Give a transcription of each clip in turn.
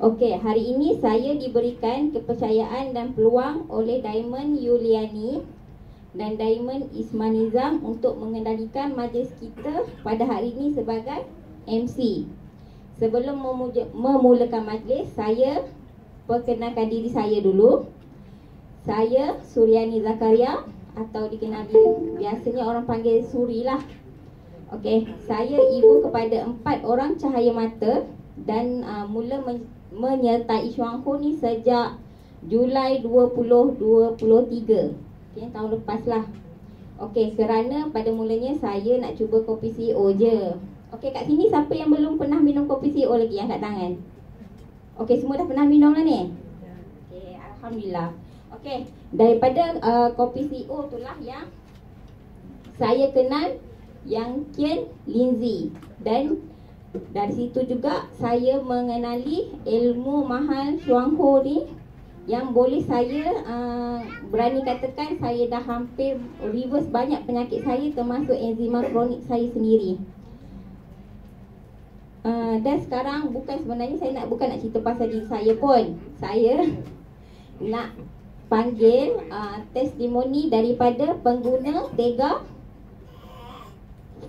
Okey, hari ini saya diberikan kepercayaan dan peluang oleh Diamond Yuliani dan Diamond Ismanizam untuk mengendalikan majlis kita pada hari ini sebagai MC. Sebelum memulakan majlis, saya perkenalkan diri saya dulu. Saya Suryani Zakaria atau dikenali biasanya orang panggil Suri lah. Okey, saya ibu kepada 4 orang cahaya mata dan mula menyertai Chuang Ho ni sejak Julai 2023. Okay, tahun lepas lah. Okey, kerana pada mulanya saya nak cuba kopi CEO je. Okey, kat sini siapa yang belum pernah minum kopi CEO lagi? Angkat tangan. Okey, semua dah pernah minum lah ni? Okey, Alhamdulillah. Okey, daripada kopi CEO tu lah yang saya kenal Yang Kian Lindsay. Dan dari situ juga saya mengenali ilmu mahal Chuang Ho ni, yang boleh saya berani katakan saya dah hampir reverse banyak penyakit saya, termasuk eczema kronik saya sendiri. Dan sekarang sebenarnya saya bukan nak cerita pasal diri saya pun. Saya nak panggil testimoni daripada pengguna Tega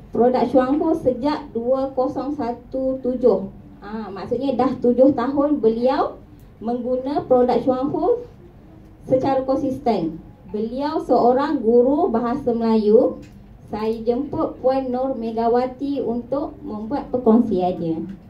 produk Chuang Ho sejak 2017. Maksudnya dah 7 tahun beliau mengguna produk Chuang Ho secara konsisten. Beliau seorang guru bahasa Melayu. Saya jemput Puan Nur Megawati untuk membuat perkongsiannya.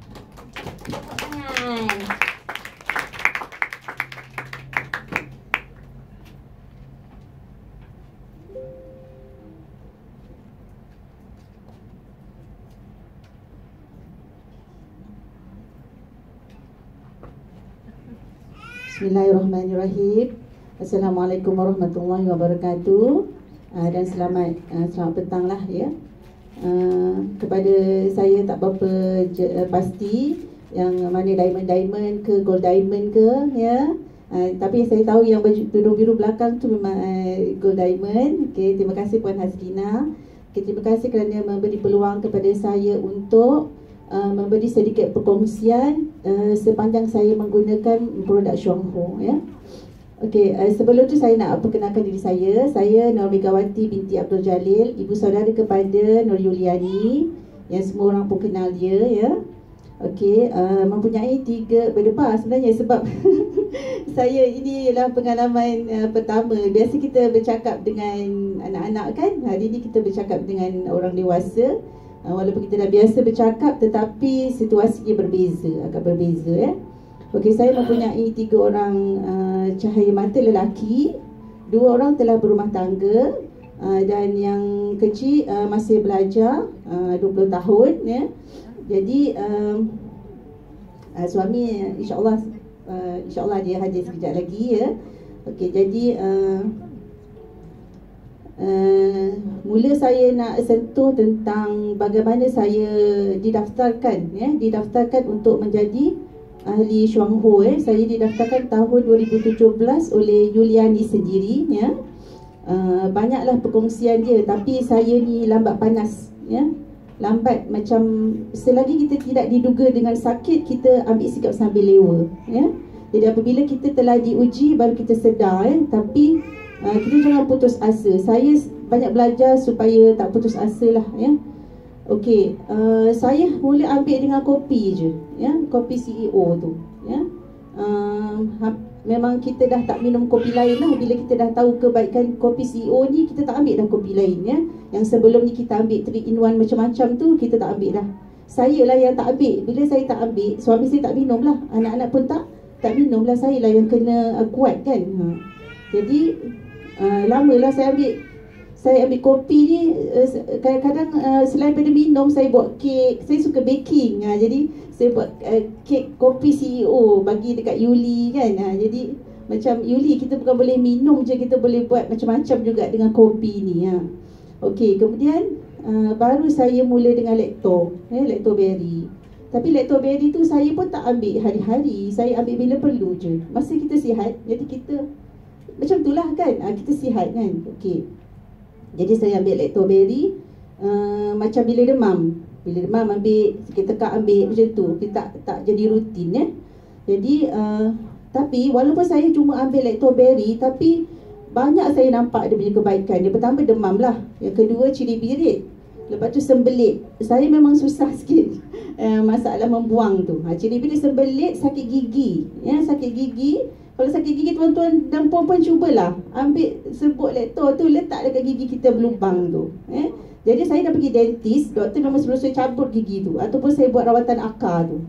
Bismillahirrahmanirrahim. Assalamualaikum warahmatullahi wabarakatuh. Dan selamat petang lah ya. Kepada saya tak berapa pasti yang mana diamond ke gold diamond ke ya. Tapi saya tahu yang baju tudung biru belakang tu memang gold diamond. Okey, terima kasih Puan Hasrina. Okay, terima kasih kerana memberi peluang kepada saya untuk memberi sedikit perkongsian sepanjang saya menggunakan produk Chuang Ho ya. Okey, sebelum tu saya nak perkenalkan diri saya. Saya Nur Megawati binti Abdul Jalil, ibu saudara kepada Nur Yuliani yang semua orang pun kenal dia ya. Okey, mempunyai 3 berdebar sebenarnya sebab saya ini ialah pengalaman pertama. Biasa kita bercakap dengan anak-anak kan. Hari ini kita bercakap dengan orang dewasa. Walaupun kita dah biasa bercakap tetapi situasinya agak berbeza ya. Okey, saya mempunyai 3 orang cahaya mata lelaki, 2 orang telah berumah tangga dan yang kecil masih belajar 20 tahun ya. Jadi suami insya-Allah dia hadir sekejap lagi ya. Okey, jadi mula saya nak sentuh tentang bagaimana saya didaftarkan untuk menjadi ahli Chuang Ho. Saya didaftarkan tahun 2017 oleh Yuliani sendiri ya. Banyaklah perkongsian dia, tapi saya ni lambat panas ya. Lambat macam selagi kita tidak diduga dengan sakit, kita ambil sikap sambil lewa ya. Jadi apabila kita telah diuji baru kita sedar ya. Tapi kita jangan putus asa. Saya banyak belajar supaya tak putus asa lah ya. Okey, saya mula ambil dengan kopi je ya, kopi CEO tu ya. Memang kita dah tak minum kopi lain lah. Bila kita dah tahu kebaikan kopi CEO ni, kita tak ambil dah kopi lain ya. Yang sebelum ni kita ambil 3-in-1 macam-macam tu, kita tak ambil dah. Saya lah yang tak ambil. Bila saya tak ambil, suami saya tak minum lah, anak-anak pun tak minum lah. Saya lah yang kena kuat kan. Jadi lamalah saya ambil kopi ni. Kadang-kadang selain pada minum, saya buat kek. Saya suka baking. Jadi saya buat kek kopi CEO bagi dekat Yuli kan. Jadi macam Yuli, kita bukan boleh minum je, kita boleh buat macam-macam juga dengan kopi ni. Okey, kemudian baru saya mula dengan lactoberry. Tapi lactoberry tu saya pun tak ambil hari-hari. Saya ambil bila perlu je. Masa kita sihat, jadi kita macam itulah kan, kita sihat kan. Okey, jadi saya ambil lactoberry macam bila demam ambil, sikit tekak ambil macam tu. Kita tak jadi rutin ya. Jadi tapi walaupun saya cuma ambil lactoberi, tapi banyak saya nampak dia punya kebaikan. Dia pertama demam lah, yang kedua ciri-birit, lepas tu sembelit. Saya memang susah sikit masalah membuang tu. Ciri-birit, sembelit, sakit gigi. Ya, sakit gigi. Kalau sakit gigi, tuan-tuan dan puan-puan cubalah ambil serbuk lektor tu, letak dekat gigi kita berlubang tu. Jadi saya dah pergi dentist, doktor memang suruh saya cabut gigi tu, ataupun saya buat rawatan akar tu.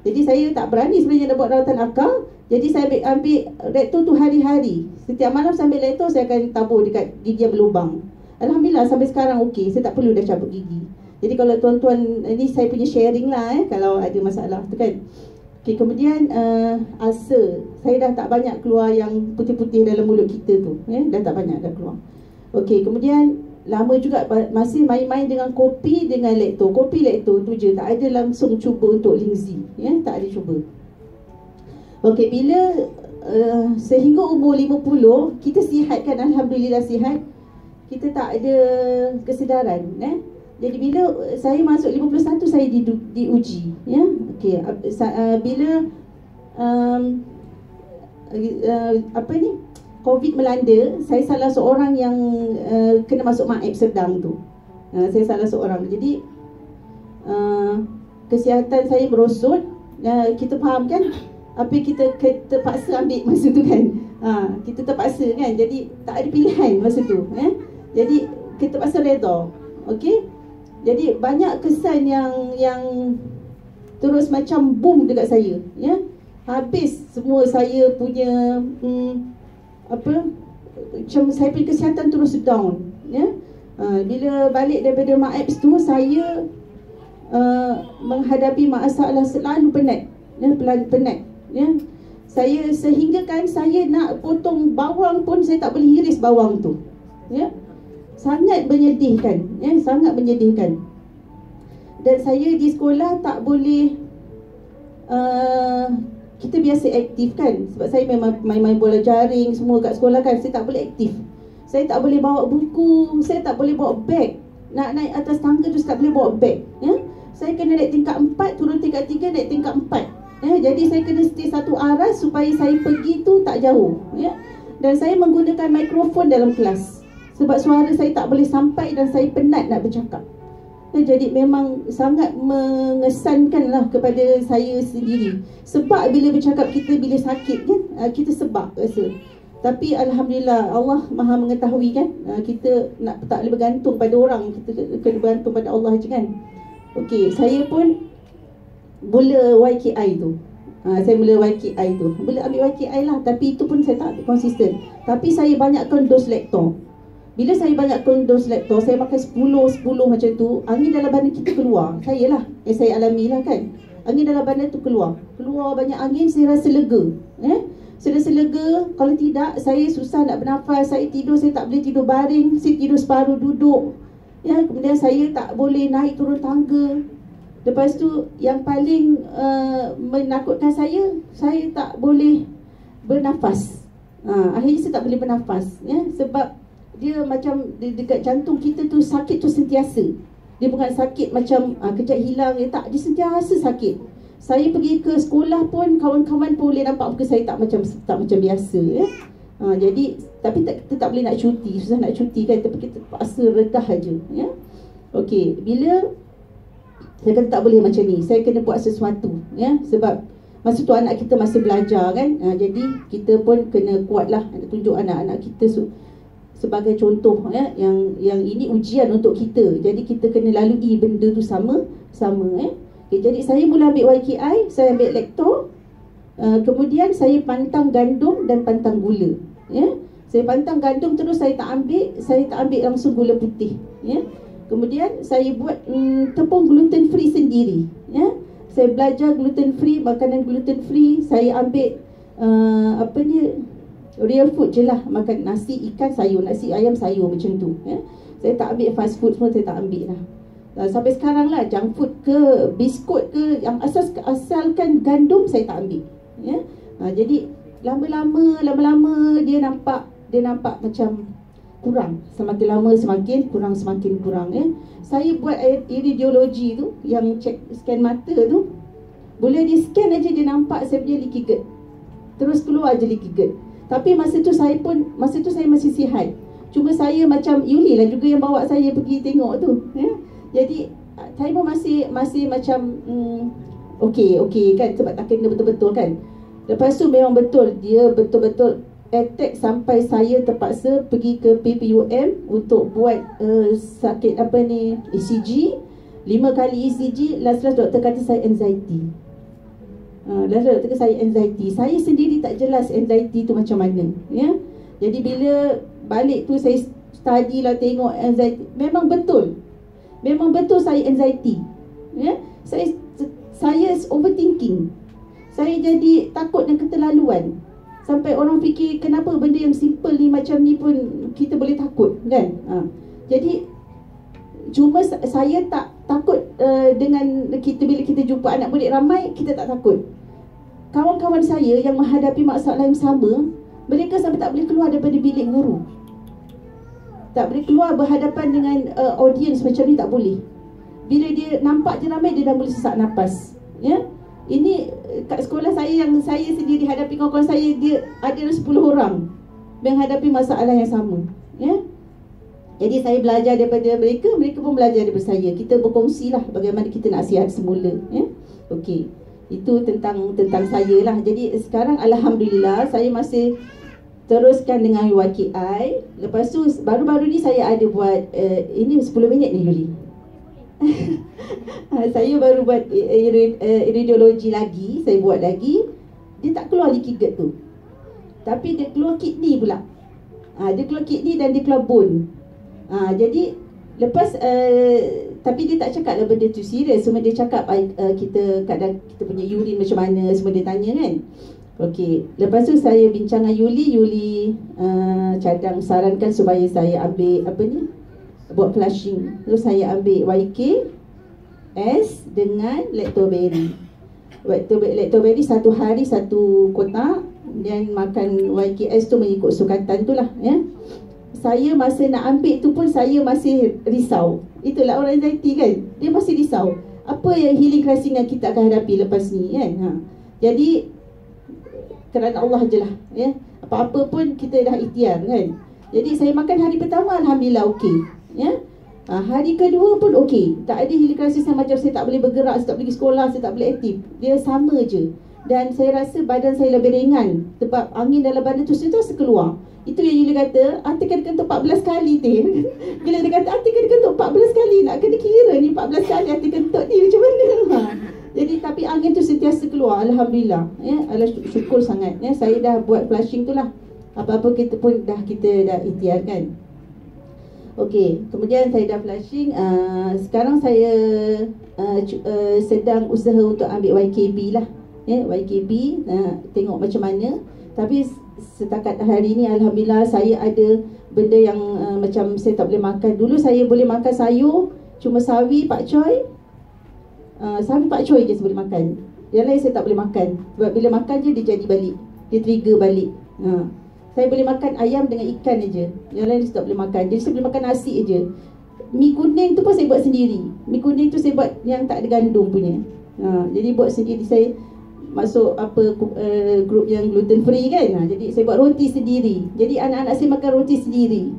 Jadi saya tak berani sebenarnya nak buat rawatan akar. Jadi saya ambil lektor tu hari-hari. Setiap malam saya ambil lektor, saya akan tabur dekat gigi yang berlubang. Alhamdulillah sampai sekarang okey, saya tak perlu dah cabut gigi. Jadi kalau tuan-tuan, ini saya punya sharing lah kalau ada masalah tu kan. Okey, kemudian ulcer. Saya dah tak banyak keluar yang putih-putih dalam mulut kita tu. Dah tak banyak dah keluar. Okey, kemudian lama juga masih main-main dengan kopi dengan lektor. Kopi lektor tu je, tak ada langsung cuba untuk Lingzi. Tak ada cuba. Okey, bila sehingga umur 50, kita sihat kan, alhamdulillah sihat. Kita tak ada kesedaran. Jadi bila saya masuk 51, saya diuji. Okey, bila COVID melanda, saya salah seorang yang kena masuk MAEB sedang tu. Saya salah seorang. Jadi kesihatan saya merosot. Kita faham kan apa kita terpaksa ambil masa tu kan. Kita terpaksa kan. Jadi tak ada pilihan masa tu. Jadi kita terpaksa redha. Okey. Jadi banyak kesan yang terus macam boom dekat saya. Habis semua saya punya macam saya punya kesihatan terus down. Bila balik daripada MAEB tu, saya menghadapi masalah selalu penat. Penat. Saya sehingga kan saya nak potong bawang pun saya tak boleh iris bawang tu. Sangat menyedihkan. Sangat menyedihkan. Dan saya di sekolah tak boleh kita biasa aktif kan. Sebab saya memang main-main bola jaring semua kat sekolah kan. Saya tak boleh aktif. Saya tak boleh bawa buku. Saya tak boleh bawa beg. Nak naik atas tangga tu saya tak boleh bawa beg. Saya kena naik tingkat 4, turun tingkat 3, naik tingkat 4. Jadi saya kena stay satu arah supaya saya pergi tu tak jauh. Dan saya menggunakan mikrofon dalam kelas. Sebab suara saya tak boleh sampai dan saya penat nak bercakap. Jadi memang sangat mengesankan lah kepada saya sendiri. Sebab bila bercakap kita bila sakit kan, kita sebab rasa. Tapi Alhamdulillah Allah maha mengetahui kan. Kita tak boleh bergantung pada orang. Kita kena bergantung pada Allah je kan. Okey, saya pun mula YKI tu. Saya mula YKI tu. Mula ambil YKI lah. Tapi itu pun saya tak konsisten. Tapi saya banyakkan dos lektor. Bila saya banyakkan dos lektor, saya makan 10 macam tu, angin dalam badan kita keluar. Saya lah, saya alami lah kan. Angin dalam badan tu keluar banyak angin, saya rasa lega. Saya rasa lega. Kalau tidak, saya susah nak bernafas. Saya tidur, saya tak boleh tidur baring. Saya tidur separuh duduk. Kemudian saya tak boleh naik turun tangga. Lepas tu, yang paling menakutkan saya tak boleh bernafas. Akhirnya saya tak boleh bernafas. Sebab dia macam dekat jantung kita tu sakit tu sentiasa. Dia bukan sakit macam kejap hilang. Dia sentiasa sakit. Saya pergi ke sekolah pun kawan-kawan pun boleh nampak muka saya tak macam biasa. Jadi tapi kita tak boleh nak cuti. Susah nak cuti kan. Tapi kita terpaksa redah aja. Okey, bila saya kata tak boleh macam ni, saya kena buat sesuatu. Sebab masa tu anak kita masih belajar kan. Jadi kita pun kena kuatlah nak tunjuk anak-anak kita sebagai contoh yang ini ujian untuk kita. Jadi kita kena lalui benda tu sama. Okay, jadi saya mula ambil YKI, saya ambil lektor. Kemudian saya pantang gandum dan pantang gula. Saya pantang gandum terus saya tak ambil langsung gula putih. Kemudian saya buat tepung gluten free sendiri. Saya belajar gluten free, makanan gluten free. Saya ambil real food je lah. Makan nasi, ikan, sayur. Nasi, ayam, sayur macam tu. Saya tak ambil fast food semua, saya tak ambil lah. Sampai sekarang lah, junk food ke, biskut ke, yang asalkan gandum, saya tak ambil. Jadi lama-lama dia nampak macam kurang. Semakin lama semakin kurang. Saya buat iridiologi tu, yang cek scan mata tu. Boleh dia scan aja, dia nampak saya punya leaky gut. Terus keluar je leaky gut. Tapi masa tu saya masih sihat. Cuma saya macam Yuli lah juga yang bawa saya pergi tengok tu, ya. Jadi saya pun masih macam okey kan, sebab tak kena betul-betul kan. Lepas tu memang betul, dia betul-betul attack sampai saya terpaksa pergi ke PPUM untuk buat sakit ECG. 5 kali ECG, last doktor kata saya anxiety. Doktor kata saya anxiety. Saya sendiri tak jelas anxiety tu macam mana, ya. Jadi bila balik tu saya study lah, tengok anxiety. Memang betul saya anxiety, ya. Saya overthinking. Saya jadi takut dan keterlaluan. Sampai orang fikir kenapa benda yang simple ni macam ni pun kita boleh takut, kan? Jadi cuma saya tak takut dengan bila kita jumpa anak murid ramai, kita tak takut. Kawan-kawan saya yang menghadapi masalah yang sama, mereka sampai tak boleh keluar daripada bilik guru. Tak boleh keluar berhadapan dengan audience macam ni, tak boleh. Bila dia nampak je ramai, dia dah boleh sesak nafas, ya. Ini kat sekolah saya yang saya sendiri hadapi, kawan-kawan saya dia ada 10 orang menghadapi masalah yang sama, ya. Jadi saya belajar daripada mereka, mereka pun belajar daripada saya. Kita berkongsi lah bagaimana kita nak sihat semula, ya. Okey. Itu tentang saya lah. Jadi sekarang alhamdulillah saya masih teruskan dengan YKI. Lepas tu baru-baru ni saya ada buat ini 10 minit ni Yuli. Saya baru buat iridiologi lagi, saya buat lagi. Dia tak keluar leaky gut tu, tapi dia keluar kidney pula. Dia keluar kidney dan dia keluar bone. Jadi lepas tapi dia tak cakap lah benda tu serius. Semua dia cakap kita kadang kita punya urine macam mana, semua dia tanya kan. Okey, lepas tu saya bincang dengan Yuli cadang sarankan supaya saya ambil buat flushing. Terus saya ambil YKS dengan lactoberry. Lactoberry 1 hari 1 kotak, dan makan YKS tu mengikut sukatan tu lah, ya. Saya masa nak ambil tu pun saya masih risau. Itulah orang anxiety kan, dia masih risau apa yang healing crisis yang kita akan hadapi lepas ni kan. Jadi kerana Allah je lah, ya. Apa-apa pun kita dah ikhtiar kan. Jadi saya makan hari pertama alhamdulillah okey, ya. Hari kedua pun okey. Tak ada healing crisis yang macam saya tak boleh bergerak, saya tak boleh pergi sekolah, saya tak boleh aktif. Dia sama je. Dan saya rasa badan saya lebih ringan sebab angin dalam badan tu sentiasa keluar. Itu yang Yuli kata, hati kena kentuk 14 kali teh. Bila dia kata hati kena kentuk 14 kali, nak kena kira ni 14 kali hati kentut ni macam mana. Jadi tapi angin tu sentiasa keluar, alhamdulillah, ya. Syukur sangat, ya. Saya dah buat flushing tu lah. Apa-apa kita dah ikhtiar kan. Okey, kemudian saya dah flushing. Sekarang saya sedang usaha untuk ambil YKB lah, ya. YKB, tengok macam mana. Tapi setakat hari ni alhamdulillah saya ada benda yang macam saya tak boleh makan. Dulu saya boleh makan sayur, cuma sawi, pakcoy. Sawi pakcoy je saya boleh makan. Yang lain saya tak boleh makan. Sebab bila makan je dia jadi balik, dia trigger balik. Saya boleh makan ayam dengan ikan aja. Yang lain saya tak boleh makan. Jadi saya boleh makan nasi aja. Mi kuning tu pun saya buat sendiri. Mi kuning tu saya buat yang tak ada gandum punya. Jadi buat sendiri. Saya masuk grup yang gluten free kan. Jadi saya buat roti sendiri. Jadi anak-anak saya makan roti sendiri.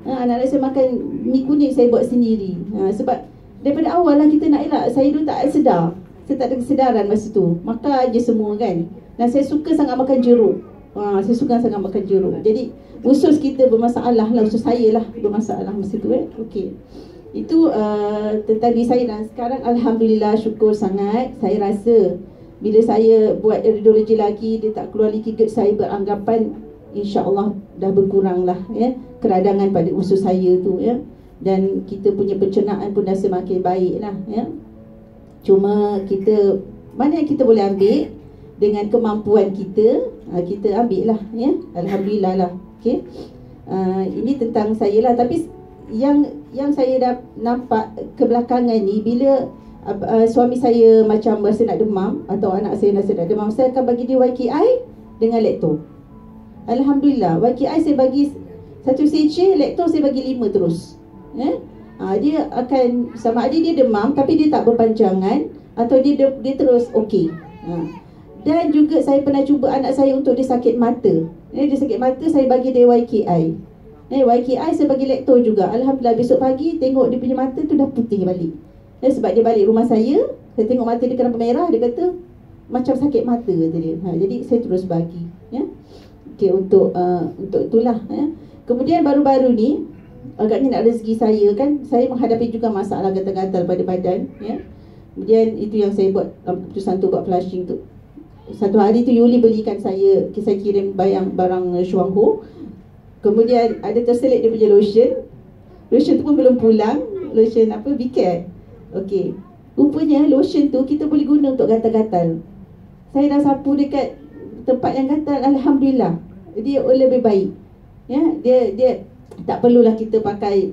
Anak-anak saya makan mi kuning saya buat sendiri. Sebab daripada awal lah kita nak elak. Saya dulu tak sedar. Saya tak ada kesedaran masa tu. Makan je semua kan. Dan saya suka sangat makan jeruk. Saya suka sangat makan jeruk. Jadi usus kita bermasalah lah. Usus saya lah bermasalah masa tu kan. Okey. Itu tentang diri saya. Dan sekarang alhamdulillah syukur sangat. Saya rasa bila saya buat iridiologi lagi, dia tak keluar leaky gut, saya beranggapan insya-Allah dah berkurang lah, ya, keradangan pada usus saya tu, ya. Dan kita punya pencernaan pun dah semakin baik lah, ya. Cuma kita, mana yang kita boleh ambil dengan kemampuan kita, kita ambil lah, ya. Alhamdulillah lah. Okay. Ini tentang saya lah. Tapi yang saya dah nampak kebelakangan ni, bila suami saya macam rasa nak demam atau anak saya rasa nak demam, saya akan bagi dia YKI dengan Lacto. Alhamdulillah, YKI saya bagi 1 cc, Lacto saya bagi 5 terus, ya. Dia akan sama ada dia demam tapi dia tak berpanjangan atau dia terus okey. Dan juga saya pernah cuba anak saya untuk dia sakit mata. Dia sakit mata, saya bagi dia YKI. YKI saya bagi lektor juga. Alhamdulillah besok pagi tengok dia punya mata tu dah putih balik. Sebab dia balik rumah saya tengok mata dia kenapa merah, dia kata macam sakit mata kata dia. Jadi saya terus bagi. Okey, untuk itulah. Kemudian baru-baru ni agaknya nak rezeki saya kan, saya menghadapi juga masalah gatal-gatal pada badan. Kemudian itu yang saya buat keputusan tu buat flushing tu. Satu hari tu Yuli belikan saya kirim barang Shuangho. Kemudian ada terselit dia punya lotion. Lotion tu pun belum pulang. Lotion apa? Vicare. Okey. Rupanya lotion tu kita boleh guna untuk gatal-gatal. Saya dah sapu dekat tempat yang gatal, alhamdulillah. Dia lebih baik. Dia tak perlulah kita pakai,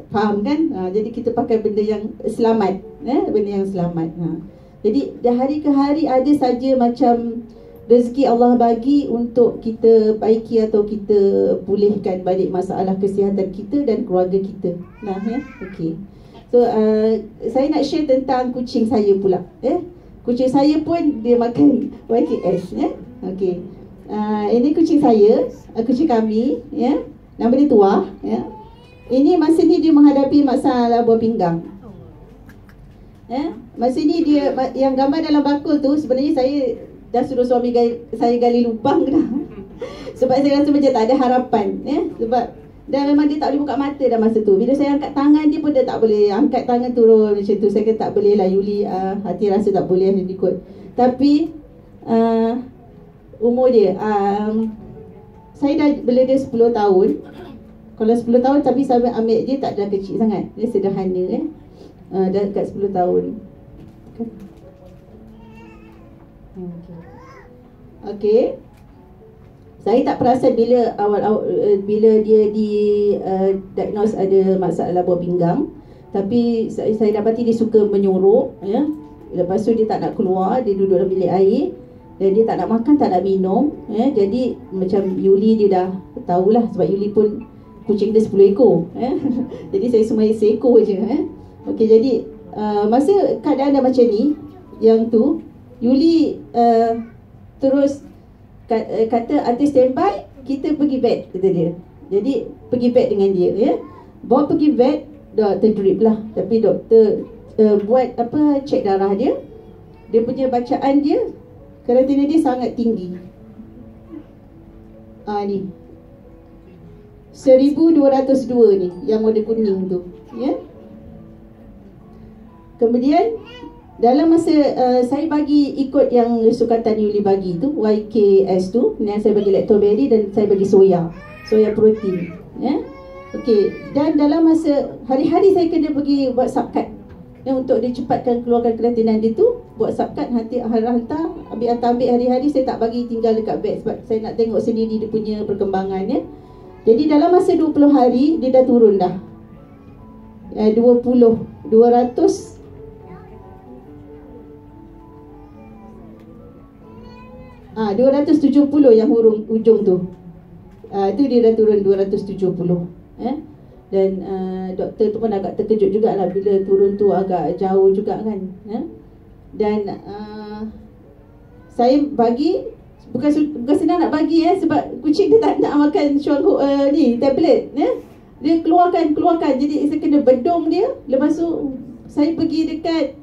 faham kan? Jadi kita pakai benda yang selamat, benda yang selamat. Jadi dari ke hari ada saja macam rezeki Allah bagi untuk kita baiki atau kita pulihkan balik masalah kesihatan kita dan keluarga kita. Okey. So saya nak share tentang kucing saya pula. Kucing saya pun dia makan YKS. Okey. Ini kucing saya, kucing kami. Nama dia Tuah. Ini masa ni dia menghadapi masalah buah pinggang. Masa ni dia, yang gambar dalam bakul tu sebenarnya saya dah suruh suami saya gali lubang dah. Sebab saya rasa macam tak ada harapan. Sebab dan memang dia tak boleh buka mata dah masa tu. Bila saya angkat tangan dia pun dia tak boleh angkat tangan turun macam tu. Saya kata tak boleh lah Yuli, hati rasa tak boleh dia ikut. Tapi umur dia saya dah bela dia 10 tahun. Kalau 10 tahun tapi saya ambil dia tak dah kecil sangat. Dia sederhana dah dekat 10 tahun. Okey. Saya tak perasan bila bila dia diagnose ada masalah buah pinggang. Tapi saya dapati dia suka menyorok. Lepas tu dia tak nak keluar, dia duduk dalam bilik air. Dan dia tak nak makan, tak nak minum. Jadi macam Yuli dia dah tahulah. Sebab Yuli pun kucing dia 10 ekor. Jadi saya semua seekor je. Okey, jadi masa keadaan dah macam ni, yang tu Yuli terus kata artis standby, kita pergi vet, kata dia. Jadi pergi vet dengan dia. Bawa pergi vet, doktor drip lah. Tapi doktor buat apa, cek darah dia. Dia punya bacaan dia, kreatinina dia sangat tinggi. Ni 1202 ni, yang warna kuning tu. Kemudian dalam masa saya bagi ikut yang sukatan Yuli bagi tu, YKS tu, yang saya bagi lactoberry dan saya bagi soya protein. Okey, dan dalam masa hari-hari saya kena pergi buat subcut untuk dicepatkan keluarkan kreatinan dia tu, buat subcut, hantar ambil hari-hari. Saya tak bagi tinggal dekat bed sebab saya nak tengok sendiri dia punya perkembangan. Jadi dalam masa 20 hari dia dah turun dah 270 yang hujung tu. Itu dia dah turun 270. Dan doktor tu pun agak terkejut jugalah bila turun tu agak jauh juga kan. Dan saya bagi bukan senang nak bagi sebab kucing dia tak nak makan Shuangho ni tablet. Dia keluarkan. Jadi saya kena bedong dia. Lepas tu saya pergi dekat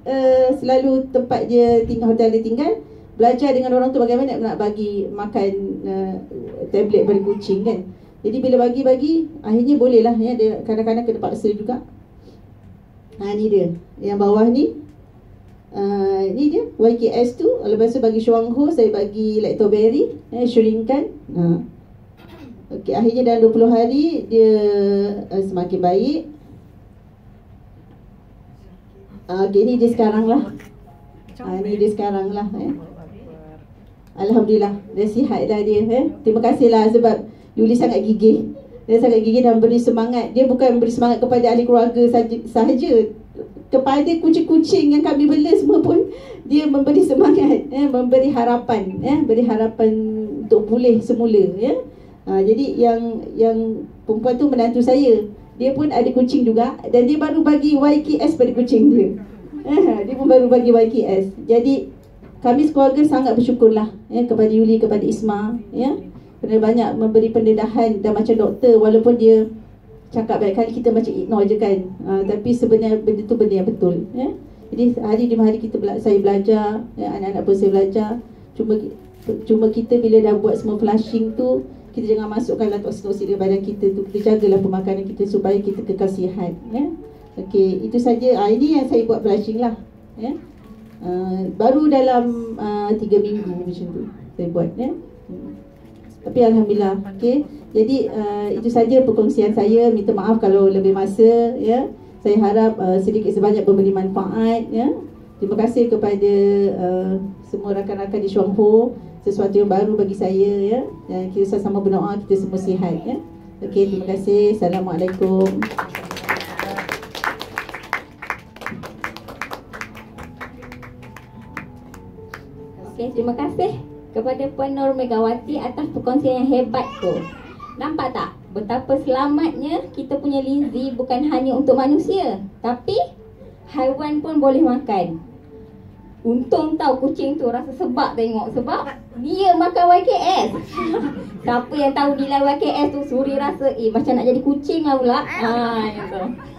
selalu tempat dia tinggal, hotel dia tinggal, belajar dengan orang tu bagaimana nak bagi makan tablet pada kucing kan. Jadi bila bagi akhirnya boleh lah. Dia kadang-kadang kena paksa juga. Ni dia yang bawah ni. Ni dia YKS tu. Lepas tu bagi Shuangho, saya bagi lactoberry, shrinkkan. Okey, akhirnya dalam 20 hari dia semakin baik. Okey, ni dia sekarang lah. Ni dia sekarang lah. Alhamdulillah, dia sihat lah dia. Terima kasih lah sebab Yuli sangat gigih. Dia sangat gigih dan beri semangat. Dia bukan beri semangat kepada ahli keluarga sahaja. Kepada kucing-kucing yang kami bela semua pun dia memberi semangat, memberi harapan, beri harapan untuk pulih semula. Jadi yang perempuan tu menantu saya, dia pun ada kucing juga dan dia baru bagi YKS pada kucing dia. Dia pun baru bagi YKS. Jadi kami sekeluarga sangat bersyukurlah ya, kepada Yuli, kepada Isma ya, kerana banyak memberi pendedahan. Dan macam doktor, walaupun dia cakap banyak kali, kita macam ignore je kan, tapi sebenarnya benda tu benda yang betul ya. Jadi hari demi hari saya belajar ya, anak-anak pun saya belajar. Cuma kita bila dah buat semua flushing tu, kita jangan masukkanlah toksik-toksik dalam badan kita tu. Kita jagalah pemakanan kita supaya kita kekal sihat ya. Okey, itu saja. Ini yang saya buat flushing lah ya. Baru dalam 3 minggu macam tu saya buat ya. Tapi alhamdulillah. Okey. Jadi itu saja perkongsian saya. Minta maaf kalau lebih masa ya. Saya harap sedikit sebanyak memberi manfaat ya. Terima kasih kepada semua rakan-rakan di Chuang Ho. Sesuatu yang baru bagi saya ya. Dan kita sama berdoa kita semua sihat ya. Okey, terima kasih. Assalamualaikum. Okey, terima kasih kepada Puan Nur Megawati atas perkongsian yang hebat tu. Nampak tak betapa selamatnya kita punya linzi bukan hanya untuk manusia, tapi haiwan pun boleh makan. Untung tahu kucing tu rasa sebab tengok, sebab dia makan YKS. Siapa yang tahu nilai YKS tu, suri rasa macam nak jadi kucing lah pula. Gitu.